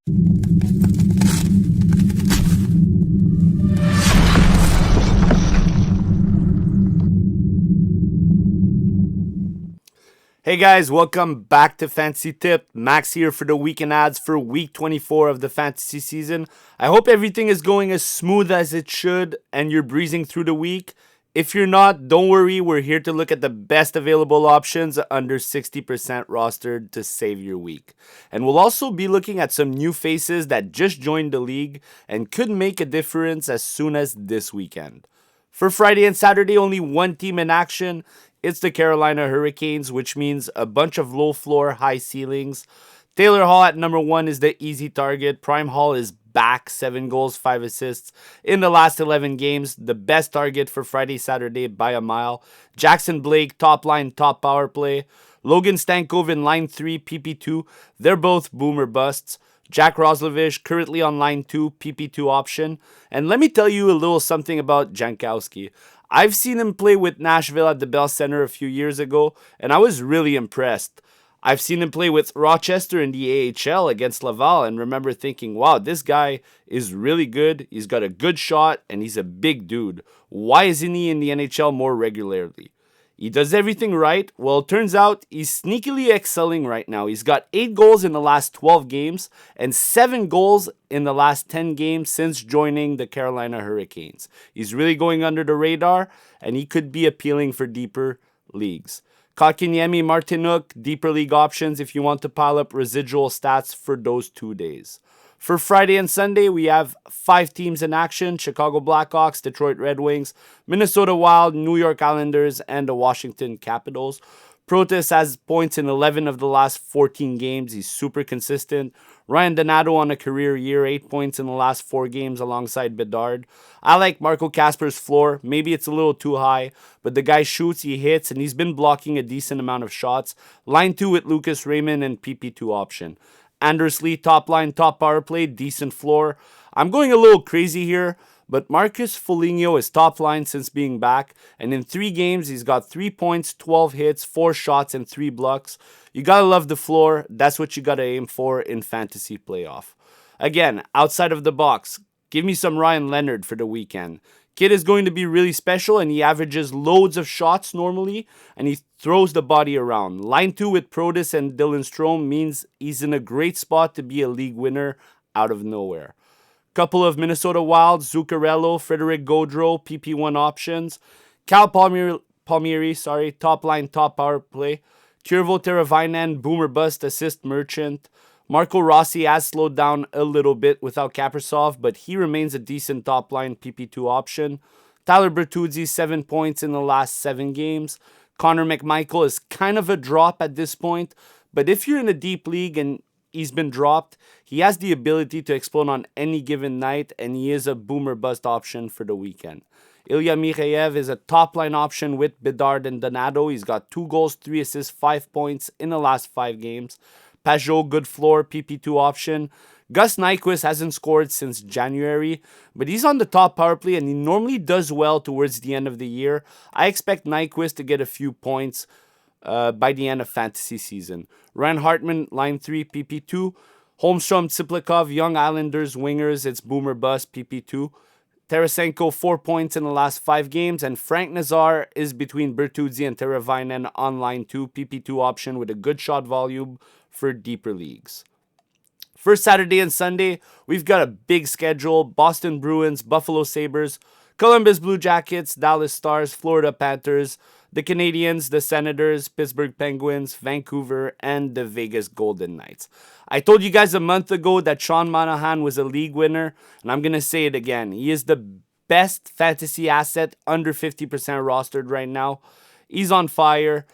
Hey guys, welcome back to Fantasy Tip. Max here for the weekend ads for week 24 of the fantasy season. I hope everything is going as smooth as it should and you're breezing through the week. If you're not, don't worry, we're here to look at the best available options under 60% rostered to save your week. And we'll also be looking at some new faces that just joined the league and could make a difference as soon as this weekend. For Friday and Saturday, only one team in action. It's the Carolina Hurricanes, which means a bunch of low floor, high ceilings. Taylor Hall at number 1 is the easy target. Prime Hall is back, 7 goals, 5 assists in the last 11 games. The best target for Friday, Saturday by a mile. Jackson Blake, top line, top power play. Logan Stankov in line 3, PP2. They're both boomer busts. Jack Roslovich currently on line 2, PP2 option. And let me tell you a little something about Jankowski. I've seen him play with Nashville at the Bell Center a few years ago, and I was really impressed. I've seen him play with Rochester in the AHL against Laval and remember thinking, wow, this guy is really good. He's got a good shot, and he's a big dude. Why isn't he in the NHL more regularly? He does everything right. Well, it turns out he's sneakily excelling right now. He's got 8 goals in the last 12 games and 7 goals in the last 10 games since joining the Carolina Hurricanes. He's really going under the radar, and he could be appealing for deeper leagues. Kotkaniemi, Martinook, deeper league options if you want to pile up residual stats for those 2 days. For Friday and Sunday, we have 5 teams in action: Chicago Blackhawks, Detroit Red Wings, Minnesota Wild, New York Islanders, and the Washington Capitals. Protas has points in 11 of the last 14 games. He's super consistent. Ryan Donato on a career year, 8 points in the last 4 games alongside Bedard. I like Marco Kasper's floor. Maybe it's a little too high, but the guy shoots, he hits, and he's been blocking a decent amount of shots. Line 2 with Lucas Raymond and PP2 option. Anders Lee, top line, top power play, decent floor. I'm going a little crazy here, but Marcus Foligno is top line since being back, and in 3 games, he's got 3 points, 12 hits, 4 shots, and 3 blocks. You gotta love the floor. That's what you gotta aim for in fantasy playoff. Again, outside of the box, give me some Ryan Leonard for the weekend. Kid is going to be really special, and he averages loads of shots normally, and he throws the body around. Line 2 with Protas and Dylan Strome means he's in a great spot to be a league winner out of nowhere. Couple of Minnesota Wild, Zuccarello, Frederick Gaudreau, PP1 options. Cal Palmieri, top line, top power play. Teuvo Teravainen, boomer bust, assist merchant. Marco Rossi has slowed down a little bit without Kaprizov, but he remains a decent top-line PP2 option. Tyler Bertuzzi, 7 points in the last 7 games. Connor McMichael is kind of a drop at this point, but if you're in a deep league and he's been dropped, he has the ability to explode on any given night, and he is a boomer-bust option for the weekend. Ilya Mikheyev is a top-line option with Bedard and Donato. He's got 2 goals, 3 assists, 5 points in the last 5 games. Pajot, good floor, PP2 option. Gus Nyquist hasn't scored since January, but he's on the top power play and he normally does well towards the end of the year. I expect Nyquist to get a few points by the end of fantasy season. Ryan Hartman, line 3, PP2. Holmstrom, Tsiplikov, Young Islanders, wingers, it's boomer bust, PP2. Tarasenko, 4 points in the last 5 games, and Frank Nazar is between Bertuzzi and Teravainen on line 2, PP2 option with a good shot volume for deeper leagues. For Saturday and Sunday, we've got a big schedule: Boston Bruins, Buffalo Sabres, Columbus Blue Jackets, Dallas Stars, Florida Panthers, the Canadiens, the Senators, Pittsburgh Penguins, Vancouver, and the Vegas Golden Knights. I told you guys a month ago that Sean Monahan was a league winner, and I'm going to say it again. He is the best fantasy asset under 50% rostered right now. He's on fire.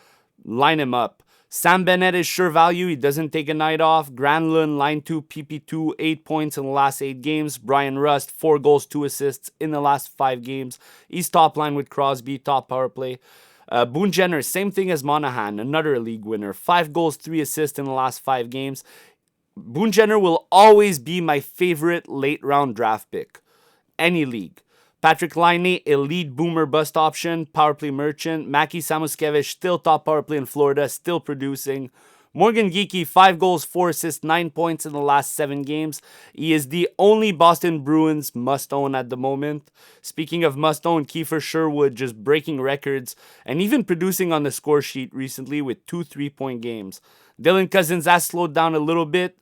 Line him up. Sam Bennett is sure value. He doesn't take a night off. Granlund, line 2, PP2, 8 points in the last 8 games. Brian Rust, 4 goals, 2 assists in the last 5 games. He's top line with Crosby, top power play. Boone Jenner, same thing as Monahan, another league winner. 5 goals, 3 assists in the last 5 games. Boone Jenner will always be my favorite late round draft pick. Any league. Patrick Laine, elite boomer bust option, power play merchant. Maki Samuskevich, still top power play in Florida, still producing. Morgan Geekie, 5 goals, 4 assists, 9 points in the last 7 games. He is the only Boston Bruins must-own at the moment. Speaking of must-own, Kiefer Sherwood just breaking records and even producing on the score sheet recently with 2 3-point games. Dylan Cousins has slowed down a little bit,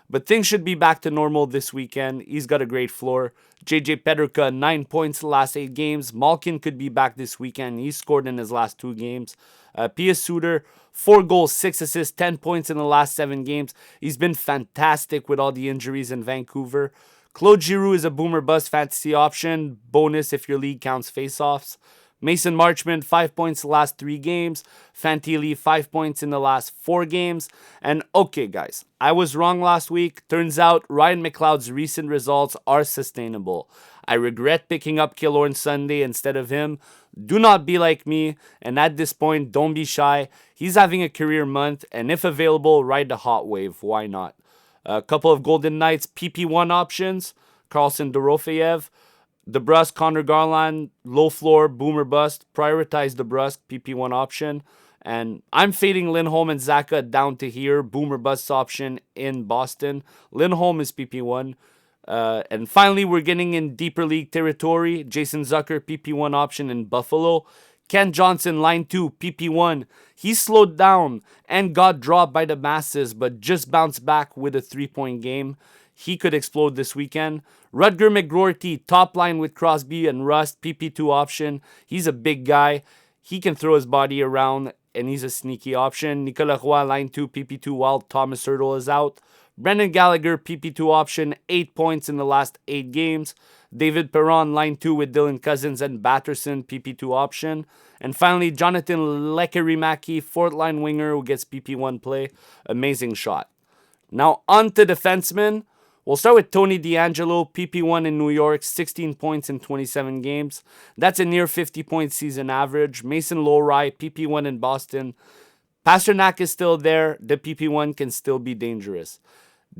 but things should be back to normal this weekend. He's got a great floor. JJ Peterka, 9 points the last 8 games. Malkin could be back this weekend. He scored in his last 2 games. Pia Suter, 4 goals, 6 assists, 10 points in the last 7 games. He's been fantastic with all the injuries in Vancouver. Claude Giroux is a boomer bust fantasy option. Bonus if your league counts faceoffs. Mason Marchment, 5 points the last 3 games. Fantilli, 5 points in the last 4 games. And okay, guys, I was wrong last week. Turns out Ryan McLeod's recent results are sustainable. I regret picking up Killorn Sunday instead of him. Do not be like me, and at this point, don't be shy. He's having a career month, and if available, ride the hot wave. Why not? A couple of Golden Knights PP1 options. Carlson Dorofeyev. DeBrusque, Connor Garland, low floor, boomer bust. Prioritize DeBrusque, PP1 option. And I'm fading Lindholm and Zaka down to here. Boomer bust option in Boston. Lindholm is PP1. And finally, we're getting in deeper league territory. Jason Zucker, PP1 option in Buffalo. Ken Johnson, line 2, PP1. He slowed down and got dropped by the masses, but just bounced back with a 3-point game. He could explode this weekend. Rutger McGroarty, top line with Crosby and Rust, PP2 option. He's a big guy. He can throw his body around, and he's a sneaky option. Nicolas Roy, line 2, PP2 while Thomas Hurdle is out. Brendan Gallagher, PP2 option, 8 points in the last 8 games. David Perron, line 2 with Dylan Cousins and Batterson, PP2 option. And finally, Jonathan Lekkerimäki, fourth line winger who gets PP1 play. Amazing shot. Now on to defensemen. We'll start with Tony DeAngelo, PP1 in New York, 16 points in 27 games. That's a near 50-point season average. Mason Lohrei, PP1 in Boston. Pasternak is still there. The PP1 can still be dangerous.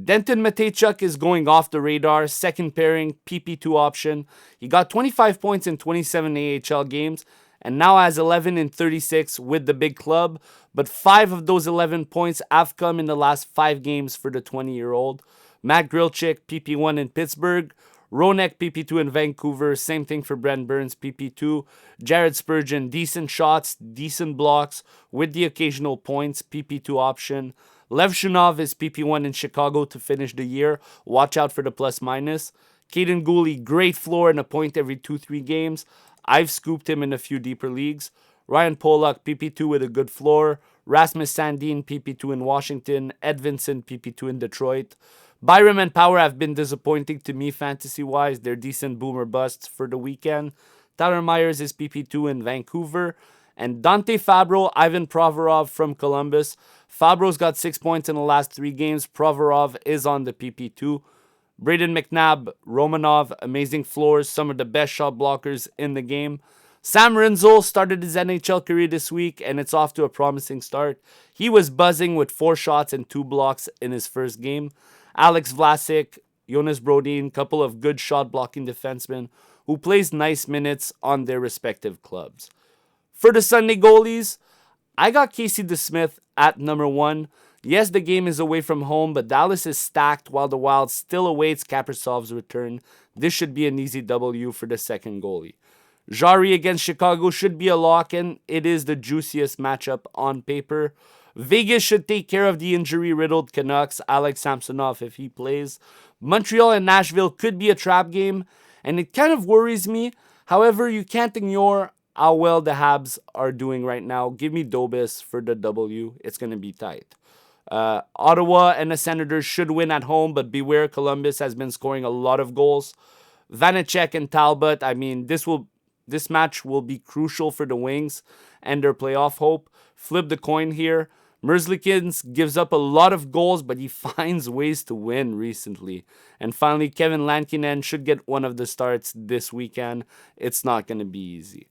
Denton Mateychuk is going off the radar. Second pairing, PP2 option. He got 25 points in 27 AHL games and now has 11 in 36 with the big club. But 5 of those 11 points have come in the last 5 games for the 20-year-old. Matt Grilchik, PP1 in Pittsburgh. Ronek, PP2 in Vancouver. Same thing for Brent Burns, PP2. Jared Spurgeon, decent shots, decent blocks with the occasional points, PP2 option. Lev Shunov is PP1 in Chicago to finish the year. Watch out for the plus minus. Caden Gooley, great floor and a point every 2-3 games. I've scooped him in a few deeper leagues. Ryan Pollock, PP2 with a good floor. Rasmus Sandin, PP2 in Washington. Ed Vincent, PP2 in Detroit. Byram and Power have been disappointing to me fantasy-wise. They're decent boomer busts for the weekend. Tyler Myers is PP2 in Vancouver. And Dante Fabro, Ivan Provorov from Columbus. Fabro's got 6 points in the last 3 games. Provorov is on the PP2. Braden McNabb, Romanov, amazing floors, some of the best shot blockers in the game. Sam Rinzel started his NHL career this week, and it's off to a promising start. He was buzzing with 4 shots and 2 blocks in his first game. Alex Vlasic, Jonas Brodin, couple of good shot blocking defensemen who plays nice minutes on their respective clubs. For the Sunday goalies, I got Casey DeSmith at number 1. Yes, the game is away from home, but Dallas is stacked while the Wild still awaits Kaprizov's return. This should be an easy W for the second goalie. Jari against Chicago should be a lock, and it is the juiciest matchup on paper. Vegas should take care of the injury-riddled Canucks, Alex Samsonov, if he plays. Montreal and Nashville could be a trap game, and it kind of worries me. However, you can't ignore how well the Habs are doing right now. Give me Dobis for the W. It's going to be tight. Ottawa and the Senators should win at home, but beware, Columbus has been scoring a lot of goals. Vanacek and Talbot, I mean, this match will be crucial for the Wings and their playoff hope. Flip the coin here. Merzlikins gives up a lot of goals, but he finds ways to win recently. And finally, Kevin Lankinen should get one of the starts this weekend. It's not going to be easy.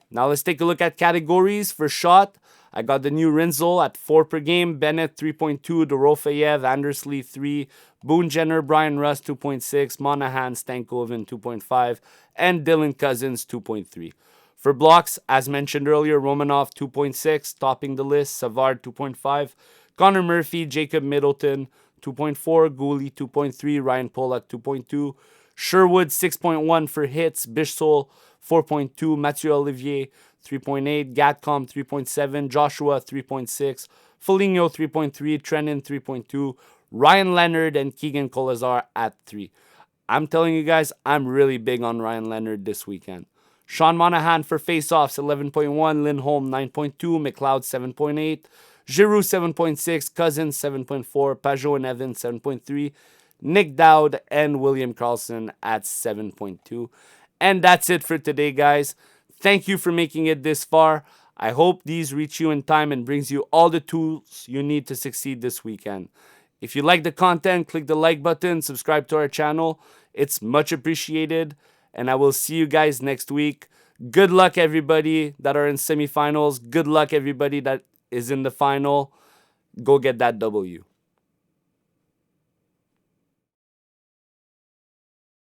Now let's take a look at categories. For shot, I got the new Rinzel at 4 per game. Bennett 3.2, Dorofeyev, Andersley 3, Boone Jenner, Brian Rust 2.6, Monahan, Stankoven 2.5, and Dylan Cousins 2.3. For blocks, as mentioned earlier, Romanov 2.6, topping the list, Savard 2.5, Connor Murphy, Jacob Middleton, 2.4. Goalie, 2.3. Ryan Pollock, 2.2. Sherwood, 6.1 for hits. Bishsol, 4.2. Mathieu Olivier, 3.8. Gatcom, 3.7. Joshua, 3.6. Foligno, 3.3. Trennan, 3.2. Ryan Leonard and Keegan Kolazar at 3. I'm telling you guys, I'm really big on Ryan Leonard this weekend. Sean Monahan for faceoffs, 11.1. Lindholm, 9.2. McLeod, 7.8. Giroux, 7.6. Cousins, 7.4. Pajot and Evans, 7.3. Nick Dowd and William Karlsson at 7.2. And that's it for today, guys. Thank you for making it this far. I hope these reach you in time and brings you all the tools you need to succeed this weekend. If you like the content, click the like button, subscribe to our channel. It's much appreciated. And I will see you guys next week. Good luck, everybody that are in semifinals. Good luck, everybody that is in the final. Go get that W.